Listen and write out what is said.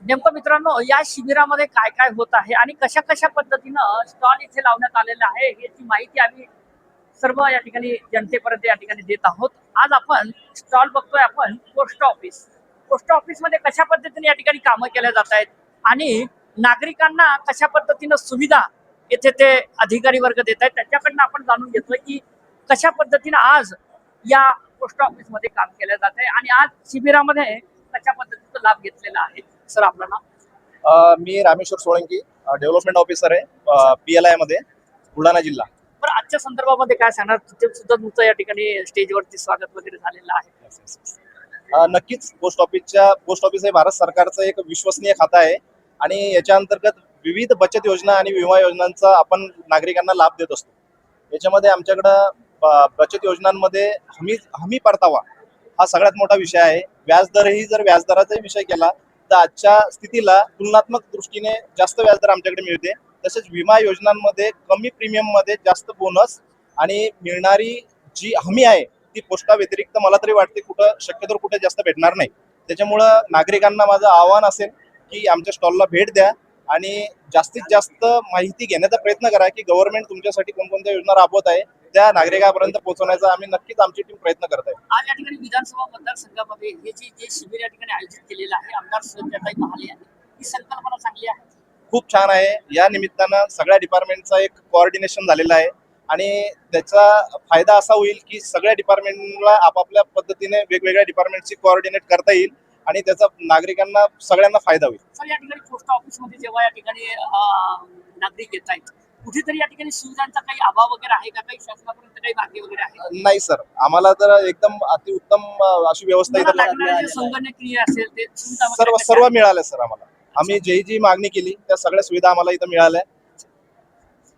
नेमकं मित्रांनो, या शिबिरामध्ये काय काय होत आहे आणि कशा कशा पद्धतीनं स्टॉल इथे लावण्यात आलेला आहे याची माहिती आम्ही सर्व या ठिकाणी जनतेपर्यंत या ठिकाणी देत आहोत. आज आपण स्टॉल बघतोय, आपण पोस्ट ऑफिस मध्ये कशा पद्धतीने या ठिकाणी कामं केल्या जात आहेत आणि नागरिकांना कशा पद्धतीनं सुविधा येथे ते अधिकारी वर्ग देत आहेत, त्याच्याकडनं आपण जाणून घेतोय की कशा पद्धतीनं आज या पोस्ट ऑफिस मध्ये काम केलं जात आहे आणि आज शिबिरामध्ये कशा पद्धतीचा लाभ घेतलेला आहे. सर, आपलं नाव? मी रामेश्वर सोळंकी, डेव्हलपमेंट ऑफिसर आहे PLI मध्ये, बुलढाणा जिल्हा. बरं, आजच्या संदर्भामध्ये काय सांगणार? तिथे सुद्धा तुमचं या ठिकाणी स्टेजवरती स्वागत वगैरे झालेलं आहे. नक्कीच पोस्ट ऑफिस हे भारत सरकारचं एक विश्वसनीय खातं आहे आणि याच्या अंतर्गत विविध बचत योजना आणि विमा योजनांचा आपण नागरिकांना लाभ देत असतो. याच्यामध्ये आमच्याकडं बचत योजनांमध्ये हमी परतावा हा सगळ्यात मोठा विषय आहे. व्याजदरही जर व्याजदराचा विषय केला तर आजच्या स्थितीला तुलनात्मक दृष्टीने जास्त व्याजदर आमच्याकडे मिळते. तसेच विमा योजनांमध्ये कमी प्रीमियम मध्ये जास्त बोनस आणि मिळणारी जी हमी आहे ती पोस्टा व्यतिरिक्त मला तरी वाटते शक्यतो कुठे जास्त भेटणार नाही. त्याच्यामुळं नागरिकांना माझं आवाहन असेल की आमच्या स्टॉलला भेट द्या आणि जास्तीत जास्त माहिती घेण्याचा प्रयत्न करा की गव्हर्नमेंट तुमच्यासाठी कोणकोणत्या योजना राबवत आहे त्या नागरिकांपर्यंत पोहोचवण्याचा आम्ही नक्कीच आमची टीम प्रयत्न करत आहे. आज या ठिकाणी विधानसभा मतदारसंघामध्ये हे जे शिबिर या ठिकाणी आयोजित केलेलं आहे, आमदार सुजाताताई महाले यांनी, ही संकल्पना चांगली आहे, खूप छान आहे. या निमित्तानं सगळ्या डिपार्टमेंटचा एक कोऑर्डिनेशन झालेला आहे आणि त्याचा फायदा असा होईल की सगळ्या डिपार्टमेंटला आपापल्या पद्धतीने वेगवेगळ्या डिपार्टमेंटची कोऑर्डिनेट करता येईल आणि त्याचा नागरिकांना सगळ्यांना फायदा होईल. सर, या ठिकाणी पोस्ट ऑफिस मध्ये जेव्हा या ठिकाणी नागरिक येत आहेत, कुठेतरी या ठिकाणी सुविधांचा काही अभाव वगैरे आहे का? काही शासनापर्यंत काही मागणी वगैरे आहे? नाही सर, आम्हाला तर एकदम अतिउत्तम अशी व्यवस्था इथं लागणारे जे संगणकीय असेल ते सुविधा वगैरे सर्व कशा सर्व आहेत? मिळाल्या सर. आम्हाला आम्ही जी मागणी केली त्या सगळ्या सुविधा आम्हाला इथं मिळाल्या